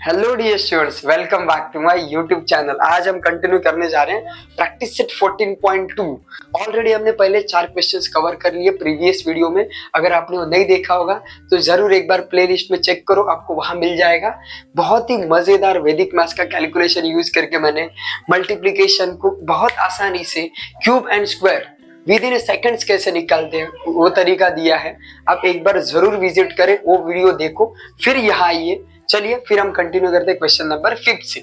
Hello dear students, welcome back to my YouTube channel. आज हम continue करने जा रहे हैं प्रैक्टिस सेट 14.2। ऑलरेडी हमने पहले 4 क्वेश्चंस कवर कर लिए प्रीवियस वीडियो में। अगर आपने वो नहीं देखा होगा तो जरूर एक बार प्लेलिस्ट में चेक करो, आपको वहां मिल जाएगा। बहुत ही मजेदार वैदिक मैथ्स का कैलकुलेशन यूज करके मैंने मल्टीप्लीकेशन को बहुत आसानी से cube and square with in seconds कैसे निकालते हैं वो तरीका दिया है। आप एक बार जरूर विजिट करें, वो वीडियो देखो, फिर यहाँ आइए। चलिए फिर हम कंटिन्यू करते हैं क्वेश्चन नंबर 5 से।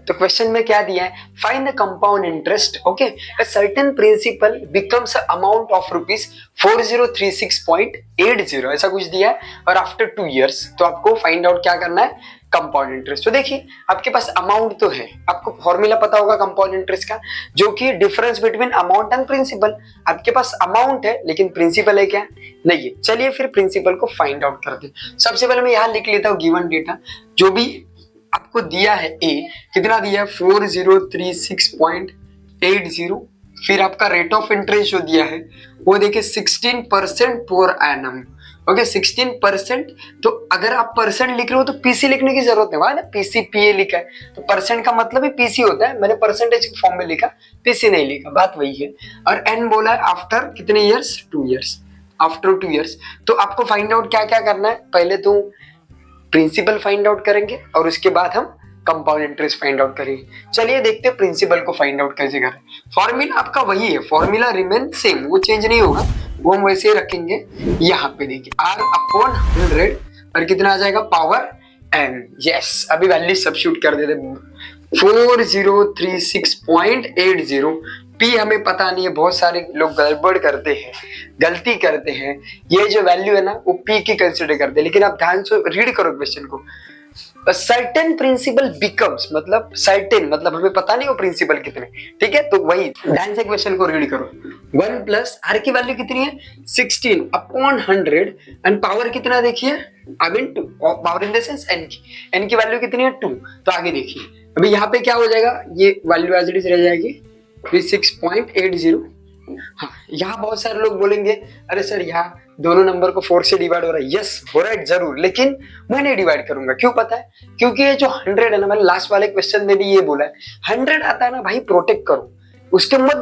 तो क्वेश्चन में क्या दिया है, find the compound interest. Okay, a certain principal becomes a amount of rupees 4036.80, ऐसा कुछ दिया है। और आफ्टर 2 इयर्स तो आपको फाइंड आउट क्या करना है, कंपाउंड इंटरेस्ट। तो देखिए आपके पास अमाउंट तो है, आपको फॉर्मूला पता होगा कंपाउंड इंटरेस्ट का, जो कि difference between amount and principal. आपके पास अमाउंट है लेकिन प्रिंसिपल है क्या, नहीं है। चलिए फिर प्रिंसिपल को फाइंड आउट करते हैं। सबसे पहले मैं यहाँ लिख लेता हूँ गिवन डेटा जो भी आपको दिया है। ए कितना दिया है, 4036.80। फिर आपका रेट ऑफ इंटरेस्ट जो दिया है वो देखिए 16% पर एनम। ओके 16%। तो अगर आप परसेंट लिख रहे हो तो पीसी लिखने की जरूरत नहीं, वहां ना पीसी पीए लिखा है तो परसेंट का मतलब ही पीसी होता है। मैंने परसेंटेज के फॉर्म में लिखा, पीसी नहीं लिखा, बात वही है। और एन बोला है आफ्टर कितने ईयर्स, 2 इयर्स। आफ्टर 2 इयर्स तो आपको फाइंड आउट क्या क्या करना है, पहले तो प्रिंसिपल फाइंड आउट करेंगे और उसके बाद हम कंपाउंड इंटरेस्ट फाइंड आउट करेंगे। चलिए देखते हैं प्रिंसिपल को फाइंड आउट कैसे करें। फॉर्मूला आपका वही है, फॉर्मूला रिमेन सेम, वो चेंज नहीं होगा, वो हम वैसे ही रखेंगे। यहाँ पे देखिए R/100 और कितना आ जाएगा, पावर n। यस, अभी वैल्यू सब्स्टिट्यूट कर देते, 4036.80। पी हमें पता नहीं है, बहुत सारे लोग गड़बड़ करते हैं, गलती करते हैं। ये जो वैल्यू है ना वो पी की कंसिडर करते हैं, लेकिन आप ध्यान से रीड करो क्वेश्चन को। सर्टेन प्रिंसिपल बिकम्स मतलब सर्टेन मतलब हमें पता नहीं वो प्रिंसिपल कितने, ठीक है। तो वही ध्यान से क्वेश्चन को रीड करो। 1 प्लस आर की वैल्यू कितनी है, 16/100 एंड पावर कितना देखिए, I mean 2, power in the sense an की वैल्यू कितनी है, 2। तो आगे देखिए अभी यहाँ पे क्या हो जाएगा, ये वैल्यू एज इट इज रह जाएगी 36.80। हाँ, यहाँ बहुत सारे लोग बोलेंगे अरे सर यहाँ दोनों नंबर को 4 से डिवाइड हो रहा है। यस हो रहा है जरूर, लेकिन मैं नहीं डिवाइड करूंगा। क्यों पता है, क्योंकि ये जो 100 है ना, मैंने लास्ट वाले क्वेश्चन में भी ये बोला है, 100 आता है ना भाई प्रोटेक्ट करो, उसके मत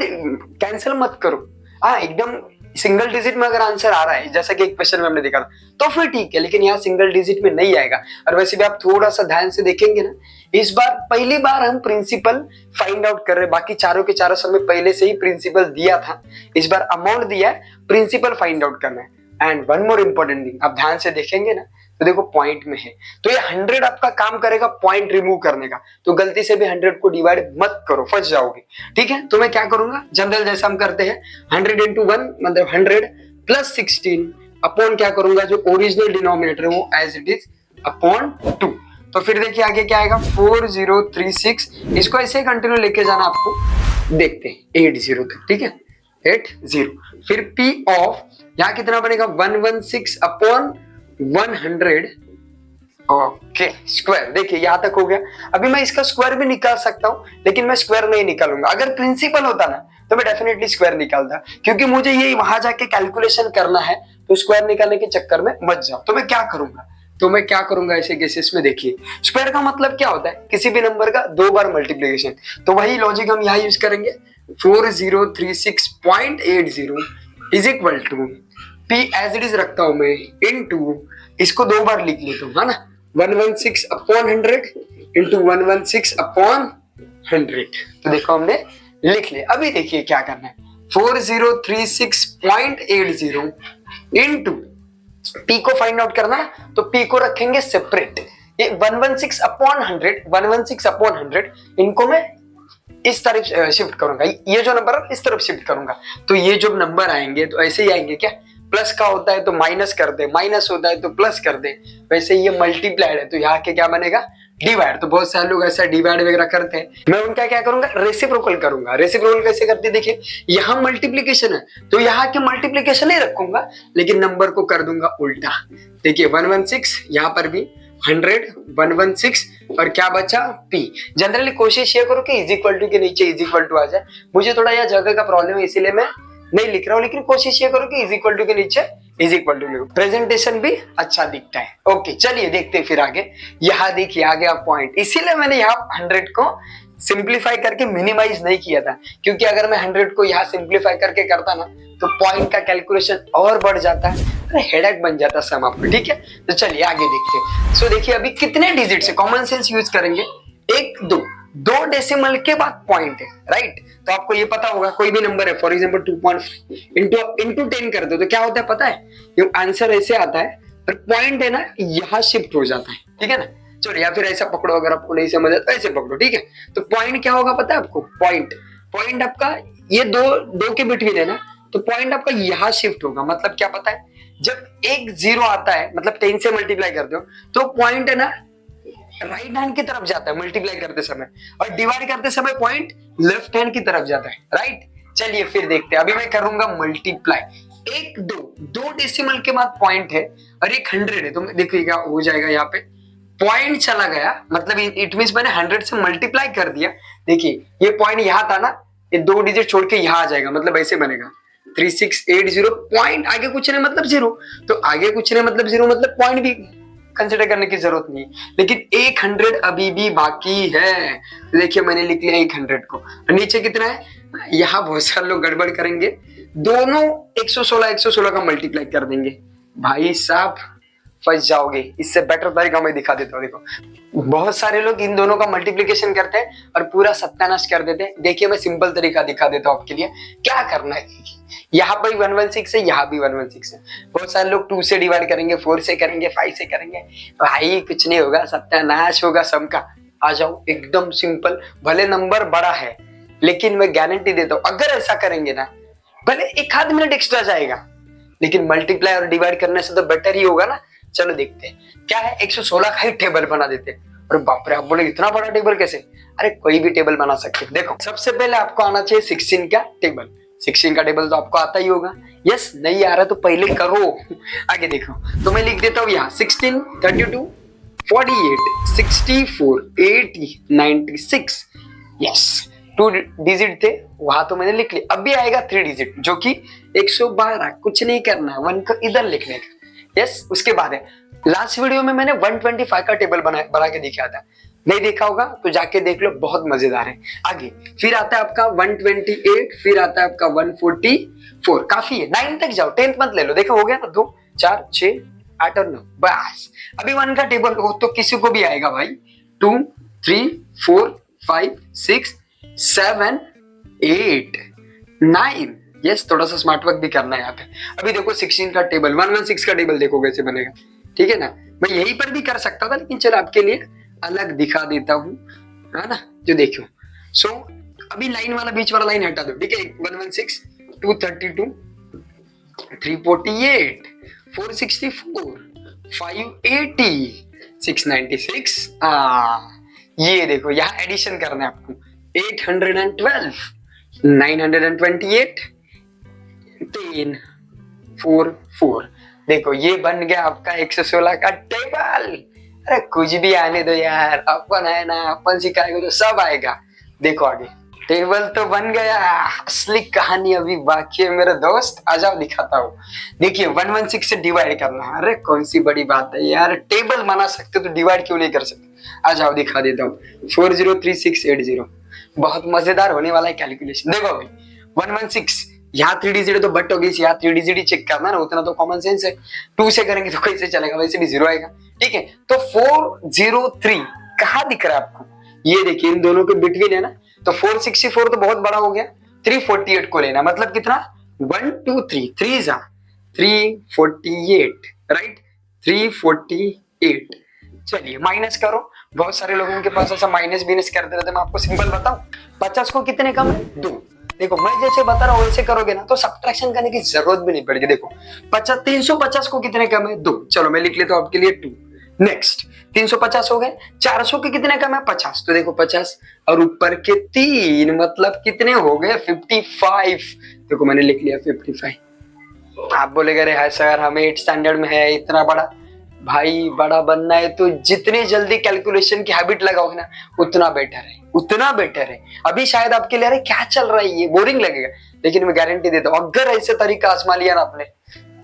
कैंसिल मत करो। हाँ एकदम सिंगल डिजिट में अगर आंसर आ रहा है जैसा कि एक क्वेश्चन में हमने देखा था तो फिर ठीक है, लेकिन यहाँ सिंगल डिजिट में नहीं आएगा। और वैसे भी आप थोड़ा सा ध्यान से देखेंगे ना, इस बार पहली बार हम प्रिंसिपल फाइंड आउट कर रहे हैं। बाकी चारों के चारों समय पहले से ही प्रिंसिपल दिया था, इस बार अमाउंट दिया है, प्रिंसिपल फाइंड आउट करना है। And one more important thing, आप ध्यान से देखेंगे ना तो देखो पॉइंट में है, तो ये 100 आपका काम करेगा पॉइंट रिमूव करने का। तो गलती से भी 100 को डिवाइड मत करो, फंस जाओगे, ठीक है। तो मैं क्या करूंगा, जनरल जैसा हम करते हैं, 100 into 1 मतलब 100 प्लस 16 अपॉन क्या करूंगा, जो ओरिजिनल डिनोमिनेटर है वो एज इट इज अपॉन 2। तो फिर देखिए आगे क्या आएगा, 4036। इसको ऐसे ही कंटिन्यू लेके जाना आपको, देखते हैं 80 तक, ठीक है 80। फिर P ऑफ यहाँ कितना बनेगा, 116/100 ओके स्क्वायर। देखिए यहां तक हो गया। अभी मैं इसका स्क्वायर भी निकाल सकता हूं, लेकिन मैं स्क्वायर नहीं निकालूंगा। अगर प्रिंसिपल होता ना तो मैं डेफिनेटली स्क्वायर निकालता, क्योंकि मुझे ये वहां जाके कैलकुलेशन करना है, तो स्क्वायर निकालने के चक्कर में मत जाओ। तो मैं क्या करूंगा ऐसे केसेस में, देखिए स्क्वायर का मतलब क्या होता है, किसी भी नंबर का 2 बार मल्टीप्लीकेशन। तो वही लॉजिक हम यहाँ यूज करेंगे, 4036.80 is equal to P as it is रखता हूं मैं इनटू, इसको 2 बार लिख लेता हूं, है ना, 116/100 इंटू 116/100। तो देखो हमने लिख लिया। अभी देखिए क्या करना है, 4036.80 इंटू P को फाइंड आउट करना है, तो P को रखेंगे सेपरेट। ये 116/100 इनको मैं इस तरफ शिफ्ट करूंगा, ये जो नंबर है इस तरफ शिफ्ट करूंगा। तो ये जो नंबर आएंगे तो ऐसे ही आएंगे, क्या प्लस का होता है तो माइनस कर दे, माइनस होता है तो प्लस कर दे, वैसे ये मल्टीप्लाइड है तो यहाँ के क्या बनेगा, डिवाइड। तो बहुत सारे लोग ऐसा डिवाइड वगैरह करते हैं, मैं उनका क्या करूंगा, रेसिप्रोकल करूंगा। रेसिप्रोकल कैसे करते हैं, देखिए यहाँ मल्टीप्लीकेशन है तो यहाँ के मल्टीप्लीकेशन नहीं रखूंगा, लेकिन नंबर को कर दूंगा उल्टा। देखिए 116, यहाँ पर भी 100, 116 और क्या बचा P। जनरली कोशिश ये करो कि इज इक्वल टू के नीचे इज इक्वल टू आ जाए। मुझे थोड़ा यह जगह का प्रॉब्लम है इसीलिए मैं नहीं लिख रहा हूं, लेकिन कोशिश ये करो कि इज इक्वल टू के नीचे इज इक्वल टू, प्रेजेंटेशन भी अच्छा दिखता है। ओके चलिए देखते हैं फिर आगे। यहाँ देखिए आ गया पॉइंट, इसीलिए मैंने यहाँ 100 को सिंप्लीफाई करके मिनिमाइज नहीं किया था, क्योंकि अगर मैं 100 को यहाँ सिंप्लीफाई करके करता ना तो पॉइंट का कैलकुलेशन और बढ़ जाता है, अरे हेडेक बन जाता सम आपको। ठीक है तो चलिए आगे देखते हैं। सो देखिए अभी कितने डिजिट से कॉमन सेंस यूज करेंगे, 1 2 2 डेसिमल के बाद पॉइंट है, राइट। तो आपको ये पता होगा कोई भी नंबर है, फॉर एग्जांपल 2.5 इंटू 10 कर दो तो क्या होता है पता है, ये आंसर ऐसे आता है पर पॉइंट है ना यहाँ शिफ्ट हो जाता है। ठीक है ना, चलो या फिर ऐसा पकड़ो, अगर आपको नहीं समझ आता ऐसे पकड़ो। ठीक है तो पॉइंट क्या होगा पता है आपको, पॉइंट आपका ये दो के बिटवीन है ना, तो पॉइंट आपका यहाँ शिफ्ट होगा। मतलब क्या पता है, जब एक 0 आता है मतलब 10 से मल्टीप्लाई करते हो तो पॉइंट है ना राइट हैंड की तरफ जाता है मल्टीप्लाई करते समय, और डिवाइड करते समय पॉइंट लेफ्ट हैंड की तरफ जाता है, राइट। चलिए फिर देखते हैं, अभी मैं करूंगा मल्टीप्लाई, 1 2 डेसिमल के बाद पॉइंट है और एक 100 है, तो देखिए क्या हो जाएगा, यहाँ पे पॉइंट चला गया, मतलब इट मींस मैंने 100 से मल्टीप्लाई कर दिया। देखिए ये पॉइंट यहाँ था ना, ये 2 डिजिट छोड़ के यहाँ आ जाएगा, मतलब ऐसे बनेगा 3680, पॉइंट आगे कुछ नहीं मतलब 0, तो आगे कुछ नहीं मतलब 0, मतलब पॉइंट भी कंसिडर करने की जरूरत नहीं, लेकिन 100 अभी भी बाकी है। देखिए मैंने लिख लिया 100 को, नीचे कितना है, यहाँ बहुत सारे लोग गड़बड़ करेंगे, दोनों 116 का मल्टीप्लाई कर देंगे, भाई साहब फंस जाओगे। इससे बेटर तरीका मैं दिखा देता हूँ। देखो बहुत सारे लोग इन दोनों का मल्टीप्लिकेशन करते हैं और पूरा सत्यानाश कर देते हैं। देखिए मैं सिंपल तरीका दिखा देता हूँ आपके लिए, क्या करना है। यहाँ पर 116 है, यहाँ भी 116 है। बहुत सारे लोग 2 से डिवाइड करेंगे, 4 से करेंगे, 5 से करेंगे, भाई कुछ नहीं होगा, सत्यानाश होगा सबका। आ जाओ एकदम सिंपल, भले नंबर बड़ा है लेकिन मैं गारंटी देता हूँ अगर ऐसा करेंगे ना, भले एक आध मिनट एक्स्ट्रा जाएगा लेकिन मल्टीप्लाई और डिवाइड करने से तो बेटर ही होगा ना। चलो देखते हैं क्या है, 116 का ही टेबल बना देते हैं। और बाप रे, आप बोले इतना बड़ा टेबल कैसे, अरे कोई भी टेबल बना सकते हैं। देखो सबसे पहले आपको आना चाहिए 16 का टेबल, 16 का टेबल तो आपको आता ही होगा। यस नहीं आ रहा तो पहले करो, आगे देखो। तो मैं लिख देता हूँ यहाँ 16 32 48 64 80 96, यस 2 डिजिट थे वहां तो मैंने लिख लिया। अभी आएगा 3 डिजिट जो कि 112, कुछ नहीं करना, 1 को इधर लिखने का। यस उसके बाद है, लास्ट वीडियो में मैंने 125 का टेबल बना के दिखाया था, नहीं देखा होगा तो जाके देख लो, बहुत मजेदार है। आगे फिर आता है आपका 128, फिर आता है आपका 144, काफी है, 9 तक जाओ, 10th मत ले लो। देखो हो गया ना, 2 4 6 8 और 9, बस। अभी 1 का टेबल हो तो किसी को भी आएगा भाई, 2 3 4 5 6 7 8 9, यस थोड़ा सा स्मार्ट वर्क भी करना है यहाँ पे। अभी देखो 16 का टेबल, 116 का टेबल देखो कैसे बनेगा, ठीक है ना। मैं यहीं पर भी कर सकता था लेकिन चलो आपके लिए अलग दिखा देता हूँ, है ना, जो देखो। सो अभी लाइन वाला बीच वाला लाइन हटा दो, ठीक है। 116 232 348 464 580 696, ये देखो यहाँ एडिशन करना है आपको, 812 928 10 4 4, देखो ये बन गया आपका 116 का टेबल। अरे कुछ भी आने दो यार, अपन है ना, अपन सिखाएंगे तो सब आएगा। देखो आगे टेबल तो बन गया, असली कहानी अभी बाकी है मेरे दोस्त, आ जाओ दिखाता हूँ। देखिए 116 से डिवाइड करना है, अरे कौन सी बड़ी बात है यार, टेबल बना सकते तो डिवाइड क्यों नहीं कर सकते। आ जाओ दिखा देता हूँ, 403680, बहुत मजेदार होने वाला है कैलकुलेशन। देखो अभी 116, यहाँ 3 डिजिट तो बट हो गई, यहाँ 3 डिजिट ही चेक करना ना, उतना तो कॉमन सेंस है। 2 से करेंगे तो कैसे चलेगा, वैसे भी 0 आएगा, ठीक है। तो 403 कहाँ दिख रहा है आपको, ये देखिए इन दोनों के बिटवीन है ना, तो 464 तो बहुत बड़ा हो गया, 348 को लेना, मतलब कितना 1 2 3 3 जा 348, राइट 348। चलिए माइनस करो, बहुत सारे लोगों के पास ऐसा माइनस बीनस करते रहते हैं। मैं आपको सिंपल बताऊं, 50 को कितने कम है 2, देखो मैं जैसे बता रहा हूँ वैसे करोगे ना तो सब्ट्रैक्शन करने की जरूरत भी नहीं पड़ेगी। देखो 350 को कितने कम है 2, चलो मैं लिख लेता हूँ आपके लिए 2। नेक्स्ट 350 हो गए, 400 के कितने कम है 50, तो देखो 50 और ऊपर के 3 मतलब कितने हो गए 55, देखो मैंने लिख लिया 55। आप बोलेगे अरे हाय सर हमें 8th स्टैंडर्ड में है इतना बड़ा, भाई बड़ा बनना है तो जितनी जल्दी कैलकुलेशन की हैबिट लगाओगे ना उतना बेटर है, उतना बेटर है। अभी शायद आपके लिए अरे क्या चल रहा है ये बोरिंग लगेगा, लेकिन मैं गारंटी देता हूँ अगर ऐसे तरीका आजमा लिया ना आपने,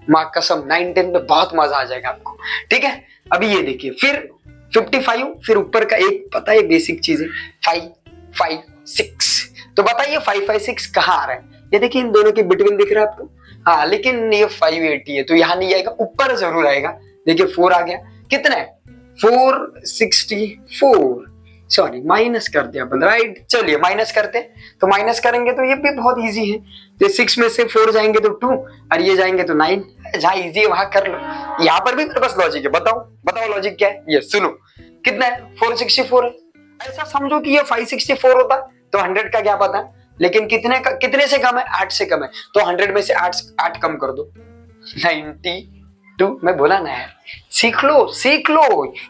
माँ कसम 9-10 में बहुत मजा आ जाएगा आपको। ठीक है, अभी ये देखिए, फिर 55, फिर ऊपर का एक पता है बेसिक चीज है 556। तो बताइए 556 कहाँ आ रहा है? ये देखिए इन दोनों के बिटवीन दिख रहा है आपको? हाँ, लेकिन ये 580 है तो यहाँ नहीं आएगा, ऊपर जरूर आएगा। देखिए 4 आ गया, कितना है 464, सॉरी माइनस कर दिया अपन, राइट। चलिए माइनस करते हैं, तो माइनस करेंगे तो ये भी बहुत इजी है। तो 6 में से 4 जाएंगे तो 2 और ये जाएंगे तो 9। जहाँ इजी है वहां कर लो, यहाँ पर भी मेरे पास लॉजिक है। बताओ बताओ लॉजिक क्या है? ये सुनो, कितना है 464 है। ऐसा समझो कि ये 564 होता तो 100 का क्या पता, लेकिन कितने से कम है? 8 से कम है, तो 100 में से 8 कम कर दो, 92। मैं बोला ना यार, सीख लो,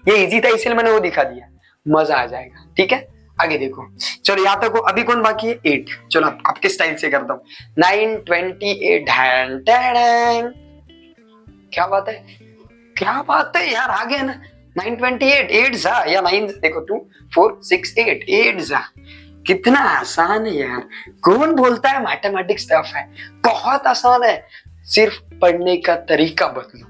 ये इजी था इसलिए मैंने वो दिखा दिया, मजा आ जाएगा। ठीक है, आगे देखो, चलो यहाँ तक हो। अभी कौन बाकी है? 8। चलो आपके स्टाइल से करता हूँ। 928 क्या बात है यार, आ गया ना 928। 8 जा या 9, देखो 2 4 6 8, 8 जा। कितना आसान है यार, कौन बोलता है मैथमेटिक्स टफ है? बहुत आसान है, सिर्फ पढ़ने का तरीका बदलो।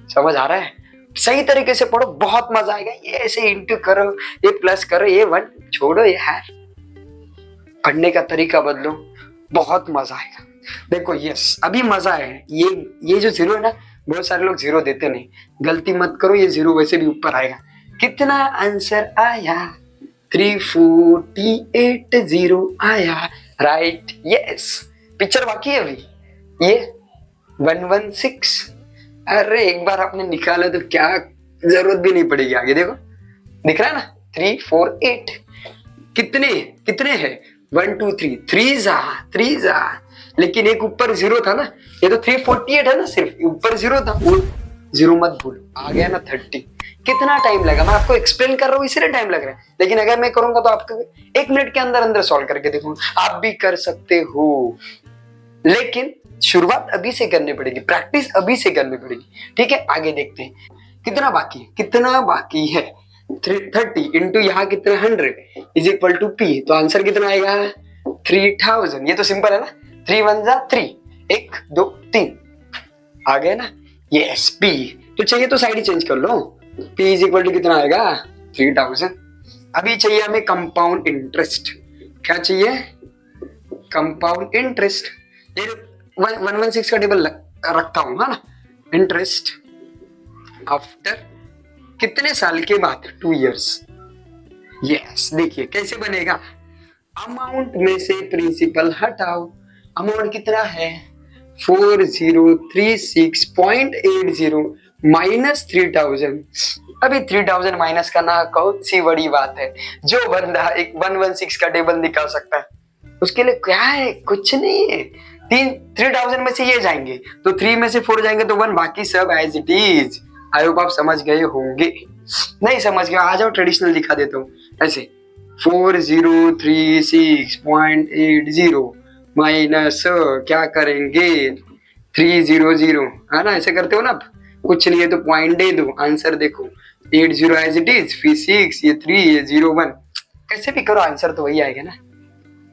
समझ आ रहा है? सही तरीके से पढ़ो, बहुत मजा आएगा। ये ऐसे इंटू करो, ये प्लस करो, ये 1 छोड़ो यार, पढ़ने का तरीका बदलो, बहुत मजा आएगा। देखो यस, अभी मजा है। ये जो 0 है ना, बहुत सारे लोग 0 देते नहीं, गलती मत करो, ये 0 वैसे भी ऊपर आएगा। कितना आंसर आया? 3480 आया, राइट। यस, पिक्चर बाकी है अभी, ये 116। अरे एक बार आपने निकाला तो क्या जरूरत भी नहीं पड़ेगी आगे। देखो दिख रहा है ना, 348। कितने है? 1 2 3, 3 जा। लेकिन एक ऊपर 0 था ना, ये तो 348 है ना, सिर्फ ऊपर 0 था, वो 0 मत भूलो। आ गया ना 30। कितना टाइम लगा? मैं आपको एक्सप्लेन कर रहा हूँ इसलिए टाइम लग रहा है, लेकिन अगर मैं करूंगा तो आपको 1 मिनट के अंदर सॉल्व करके देखूंगा। आप भी कर सकते हो, लेकिन शुरुआत अभी से करनी पड़ेगी, प्रैक्टिस अभी से करनी पड़ेगी। ठीक है, आगे देखते हैं कितना बाकी है। 30 इंटू यहाँ कितना 100 इज इक्वल टू P, तो आंसर कितना आएगा? 3000। ये तो सिंपल है ना, 3 1 जा 3, 1 2 3 आ गया ना। यस P, तो चाहिए तो साइड ही चेंज कर लो। P इज इक्वल टू कितना आएगा? 3000। अभी चाहिए हमें कंपाउंड इंटरेस्ट। क्या चाहिए? Compound interest. 116 का टेबल रखता हूं, है ना। इंटरेस्ट आफ्टर कितने साल के बाद? 2 इयर्स। यस, देखिए कैसे बनेगा। अमाउंट में से प्रिंसिपल हटाओ। अमाउंट कितना है? 4036.80 माइनस 3000। अभी 3000 माइनस करना कौन सी बड़ी बात है? जो बंदा एक 116 का टेबल निकाल सकता है उसके लिए क्या है? कुछ नहीं है। 3000 में से ये जाएंगे तो 3 में से 4 जाएंगे तो 1, बाकी सब as it is. I hope आप समझ गए होंगे। नहीं समझ गए आ जाओ, ट्रेडिशनल दिखा देता हूँ ऐसे। 4036.80 माइनस क्या करेंगे? 300, है ना। ऐसे करते हो ना आप, कुछ नहीं है तो पॉइंट दे दो, आंसर देखो 80 एज इट इज, फिर 6, ये 3, ये 0 1, कैसे भी करो आंसर तो वही आएगा ना।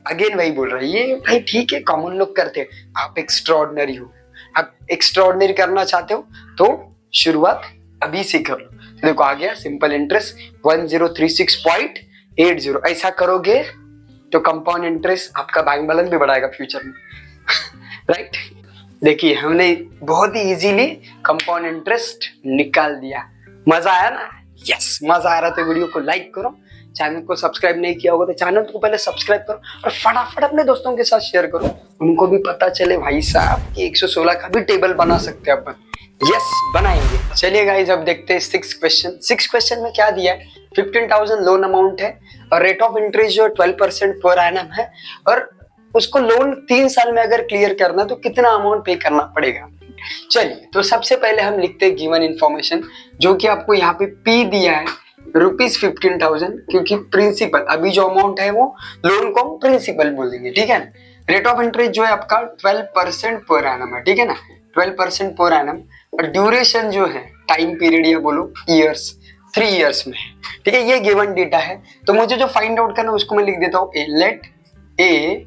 अगेन वही बोल रहा है ये भाई, ठीक है कॉमन लोग करते हैं, आप एक्स्ट्राऑर्डिनरी हो। आप एक्स्ट्राऑर्डिनरी करना चाहते हो तो शुरुआत अभी से कर लो। देखो आ गया सिंपल इंटरेस्ट 1036.80। ऐसा करोगे तो कंपाउंड इंटरेस्ट आपका बैंक बैलेंस भी बढ़ाएगा फ्यूचर में। राइट, देखिए हमने बहुत ही इजीली कंपाउंड इंटरेस्ट निकाल दिया। मजा आया ना? यस, मजा आ रहा तो वीडियो को लाइक करो, चैनल को सब्सक्राइब नहीं किया होगा तो चैनल को पहले सब्सक्राइब करो और फटाफट अपने दोस्तों के साथ शेयर करो, उनको भी पता चले भाई साहब कि 116 का भी टेबल बना सकते हैं अपन। यस, बनाएंगे। चलिए गाइस, अब देखते हैं 6 क्वेश्चन। 6 क्वेश्चन में क्या दिया है? 15,000 लोन अमाउंट है और रेट ऑफ इंटरेस्ट जो 12% पर एनम है, और उसको लोन 3 साल में अगर क्लियर करना तो कितना अमाउंट पे करना पड़ेगा। चलिए, तो सबसे पहले हम लिखते हैं गिवन इन्फॉर्मेशन, जो कि आपको यहाँ पे P दिया है ₹15,000, क्योंकि प्रिंसिपल अभी जो अमाउंट है वो लोन को हम प्रिंसिपल बोल देंगे। ठीक है ना। रेट ऑफ इंटरेस्ट जो है आपका 12% पर एनम है। ठीक है ना, 12% पर एनम। और ड्यूरेशन जो है, टाइम पीरियड या बोलो ईयर्स, 3 इयर्स में है। ठीक है, ये गिवन डेटा है। तो मुझे जो फाइंड आउट करना है उसको मैं लिख देता हूँ let A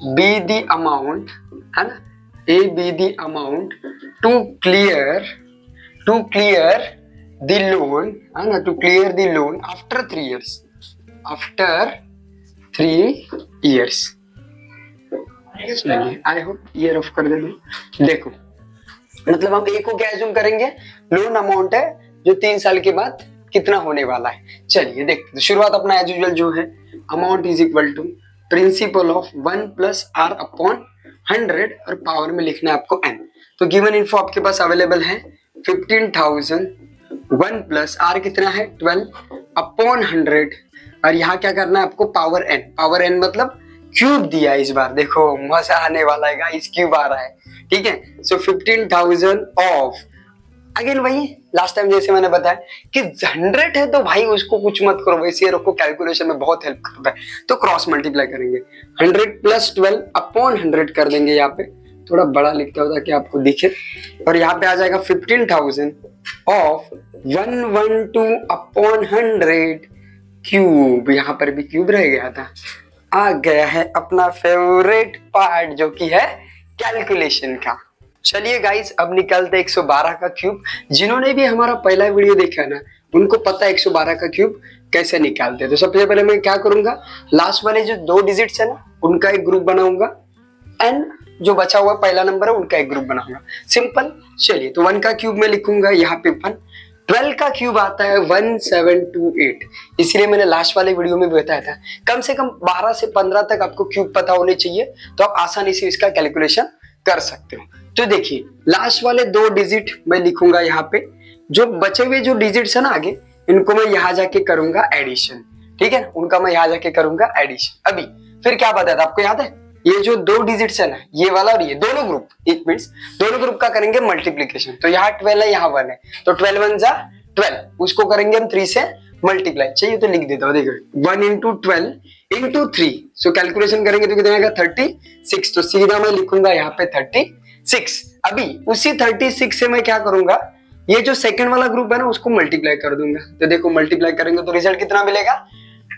be the amount, है ना, A be the amount to clear the loan, to clear the loan after 3 years. After 3 years. चलिए आई होप ये रफ कर दे दो। देखो मतलब हम ए को क्या एज्यूम करेंगे, लोन अमाउंट है जो 3 साल के बाद कितना होने वाला है। चलिए देखते हैं शुरुआत अपना एज यूजुअल जो है, amount is equal to principal of 1 plus R upon 100 और पावर में लिखना है आपको n। तो गिवन इन्फो आपके पास अवेलेबल है 15,000, 1 प्लस आर कितना है 12 अपॉन 100 और यहाँ क्या करना है आपको पावर n। पावर n मतलब क्यूब दिया है इस बार, देखो मजा आने वाला है गाइस, क्यूब आ रहा है, ठीक है। सो 15,000 ऑफ, अगेन वही लास्ट टाइम जैसे मैंने बताया कि 100 है तो भाई उसको कुछ मत करो, वैसे रखो, कैलकुलेशन में बहुत हेल्प करता है। तो क्रॉस मल्टीप्लाई करेंगे 100 प्लस 12 अपॉन 100 कर देंगे, यहाँ पे थोड़ा बड़ा लिखता होता कि आपको दिखे, और यहाँ पे आ जाएगा 15,000 ऑफ 112 अपॉन 100 क्यूब, यहाँ पर भी क्यूब रह गया था। आ गया है अपना फेवरेट पार्ट जो कि है कैलकुलेशन का। चलिए गाइस अब निकलते 112 का क्यूब। जिन्होंने भी हमारा पहला वीडियो देखा ना उनको पता है 112 का क्यूब कैसे निकालते हैं। तो सबसे पहले मैं क्या करूंगा, लास्ट वाले जो 2 डिजिट्स है ना उनका एक ग्रुप बनाऊंगा, एंड जो बचा हुआ पहला नंबर है उनका एक ग्रुप बनाऊंगा, सिंपल। चलिए तो 1 का क्यूब में लिखूंगा यहाँ पे 1, 12 का क्यूब आता है 1728, इसलिए मैंने लास्ट वाले वीडियो में भी बताया था कम से कम 12 से 15 तक आपको क्यूब पता होने चाहिए, तो आप आसानी से इसका कैलकुलेशन कर सकते हो। तो देखिए लास्ट वाले 2 डिजिट मैं लिखूंगा यहाँ पे, जो बचे हुए जो डिजिट्स है ना आगे इनको मैं यहाँ जाके करूंगा एडिशन, ठीक है, उनका मैं यहाँ जाके करूंगा एडिशन। अभी फिर क्या बताया था आपको याद है, ये जो 2 डिजिट्स है ना ये वाला और ये दोनों ग्रुप, इट मींस दोनों ग्रुप का करेंगे मल्टीप्लीकेशन। तो यहाँ 12 है यहाँ 1 है, तो 12 1 जा 12, उसको करेंगे हम 3 से मल्टीप्लाई। चाहिए तो लिख देता हूँ, देखो 1 इंटू 12 इंटू 3, सो कैलकुलेशन करेंगे तो कितना आएगा 36, तो सीधा मैं लिखूंगा यहाँ पे 36। अभी उसी 36 से मैं क्या करूंगा, ये जो सेकंड वाला ग्रुप है ना उसको मल्टीप्लाई कर दूंगा। तो देखो मल्टीप्लाई करेंगे तो रिजल्ट कितना मिलेगा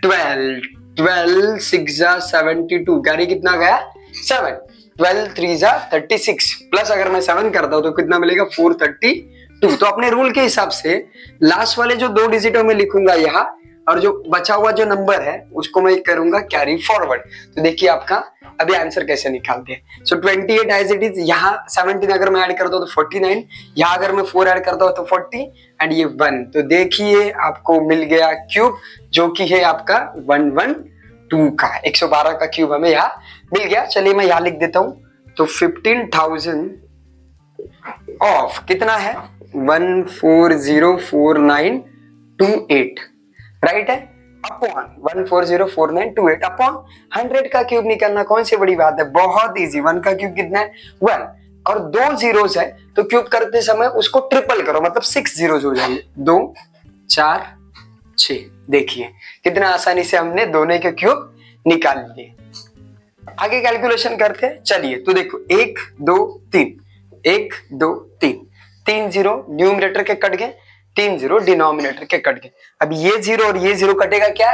12 6 जा 72, कैरी कितना गया 7, 12 3 जा 36 प्लस अगर मैं 7 करता हूं तो कितना मिलेगा 432। तो अपने रूल के हिसाब से लास्ट वाले जो 2 डिजिटों में लिखूंगा यहाँ, और जो बचा हुआ जो नंबर है उसको मैं करूंगा कैरी फॉरवर्ड। तो देखिए आपका अभी आंसर कैसे निकालते हैं। सो 28 एज इट इज, यहाँ 17 अगर मैं ऐड करता हूँ तो 49, यहाँ अगर मैं 4 ऐड करता हूँ तो 40 एंड ये 1। तो देखिए आपको मिल गया क्यूब जो कि है आपका 112 का, 112 का क्यूब हमें यहाँ मिल गया। चलिए मैं यहाँ लिख देता हूँ, तो 15,000 ऑफ कितना है 1404928, राइट है, अपॉन 1404928 अपॉन 100 का क्यूब निकालना कौन सी बड़ी बात है, बहुत इजी। 1 का क्यूब कितना है 1, और 2 जीरोस है तो क्यूब करते समय उसको ट्रिपल करो, मतलब 6 जीरोस हो जाएंगे, 2 4 6। देखिए कितना आसानी से हमने दोनों के क्यूब निकाल लिए। आगे कैलकुलेशन करते हैं। चलिए तो देखो 1 2 3, 1 2 3, 3 जीरो न्यूमरेटर के कट गए, 3 जीरो डिनोमिनेटर के कट गए। अब ये जीरो और ये जीरो कटेगा क्या,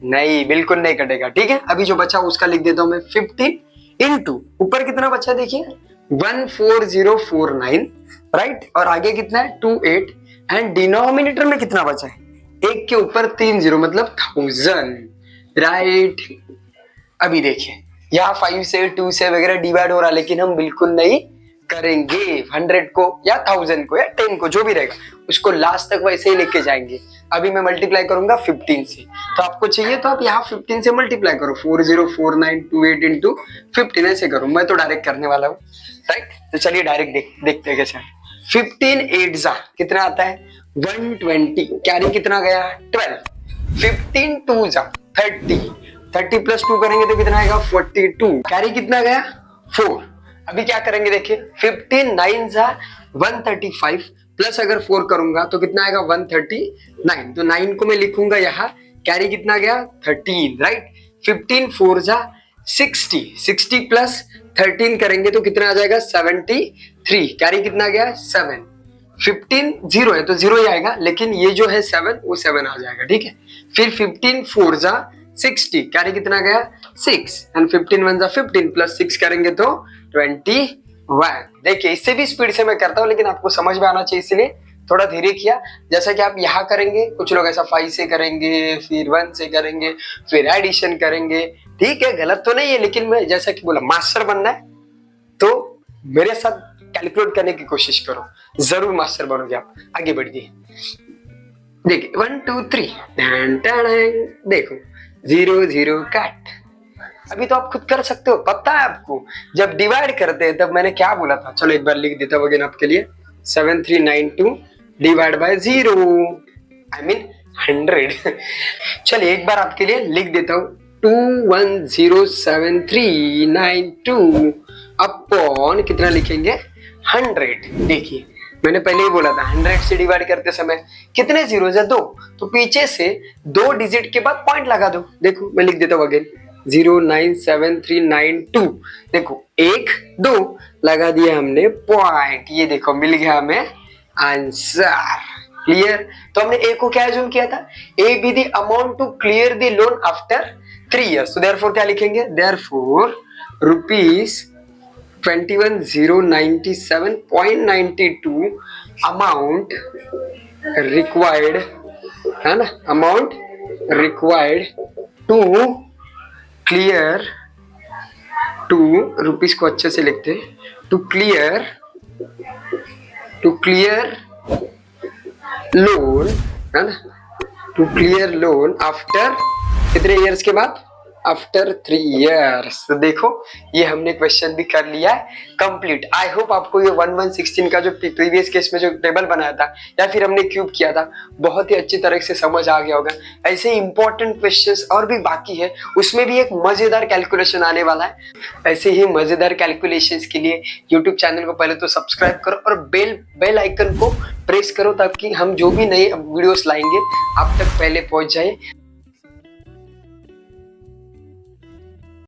नहीं बिल्कुल नहीं कटेगा, ठीक है। अभी जो बचा उसका लिख देता हूं मैं 15 इंटू ऊपर कितना बचा देखिए 14049, राइट, और आगे कितना है 28 एंड डिनोमिनेटर में कितना बचा है, 1 के ऊपर 3 जीरो मतलब 1000, राइट। अभी देखिए यहाँ 5 से 2 से वगैरह डिवाइड हो रहा है, लेकिन हम बिल्कुल नहीं करेंगे। 100 को या 1000 को या 10 को जो भी रहेगा उसको लास्ट तक वैसे ही लेके जाएंगे। अभी मैं मल्टीप्लाई करूंगा 15 से, तो आपको चाहिए तो आप यहाँ 15 से मल्टीप्लाई करो, 404928 इंटू 15 ऐसे करो, मैं तो डायरेक्ट करने वाला हूँ, राइट। तो चलिए डायरेक्ट देखते हैं कैसे। 15 8 जा कितना आता है 120, कैरी कितना गया 12, 15 2 जा 30, 30 प्लस 2 करेंगे तो कितना आएगा 42, कैरी कितना गया 4। अभी क्या करेंगे देखिए 15 9 जा 135 प्लस अगर 4 करूंगा तो कितना आएगा 139, तो 9 को मैं लिखूंगा यहाँ, कैरी कितना गया 13, राइट। 15 4 जा 60, 60 प्लस 13 करेंगे तो कितना आ जाएगा 73, कैरी कितना गया 7। 15 जीरो है तो जीरो ही आएगा, लेकिन ये जो है 7 वो 7 आ जाएगा, ठीक है। फिर 15 4 जा 60, कैरी कितना गया 6 एंड 15 1 जा 15 प्लस 6 करेंगे तो 28, 1। देखिए इससे भी स्पीड से मैं करता हूँ, लेकिन आपको समझ में आना चाहिए इसलिए थोड़ा धीरे किया। जैसा कि आप यहाँ करेंगे, कुछ लोग ऐसा 5 से करेंगे, फिर 1 से करेंगे, फिर एडिशन करेंगे। ठीक है, गलत तो नहीं है, लेकिन मैं जैसा कि बोला मास्टर बनना है तो मेरे साथ कैलकुलेट करने की कोशिश करो, जरूर मास्टर बनोगे आप। आगे बढ़िए, देखिए 1 2 3 देखो 0 0 कट। अभी तो आप खुद कर सकते हो, पता है आपको। जब डिवाइड करते हैं तब मैंने क्या बोला था, चलो एक बार लिख देता हूँ आपके लिए। 7392 डिवाइड बाय 0, आई मीन 100। चलिए एक बार आपके लिए लिख देता हूँ, 210739 अपॉन कितना लिखेंगे 100। देखिए मैंने पहले ही बोला था 100 से डिवाइड करते समय कितने जीरो है 2, तो पीछे से 2 डिजिट के बाद पॉइंट लगा दो। देखो मैं लिख देता हूँ अगेन 097392। देखो 1 2 लगा दिया हमने पॉइंट, ये देखो मिल गया हमें आंसर। क्लियर। तो हमने ए को क्या एज्यूम किया था, A be the amount to clear the loan after 3 years। तो देयरफॉर क्या लिखेंगे, देयरफॉर रुपीज 21,097.92 अमाउंट रिक्वायर्ड, है ना, amount required to clear, to rupees को अच्छे से लिखते हैं, टू क्लियर लोन, है ना, टू क्लियर लोन आफ्टर कितने ईयर्स के बाद, आफ्टर 3 years। तो देखो ये हमने क्वेश्चन भी कर लिया है कंप्लीट। आई होप आपको ये 1116 का जो प्रीवियस केस में जो टेबल बनाया था या फिर हमने क्यूब किया था बहुत ही अच्छी तरह से समझ आ गया होगा। ऐसे इंपॉर्टेंट क्वेश्चंस और भी बाकी है, उसमें भी एक मजेदार कैलकुलेशन आने वाला है। ऐसे ही मजेदार कैलकुलेशंस के लिए यूट्यूब चैनल को पहले तो सब्सक्राइब करो और बेल आइकन को प्रेस करो, ताकि हम जो भी नए वीडियोस लाएंगे आप तक पहले पहुंच जाए।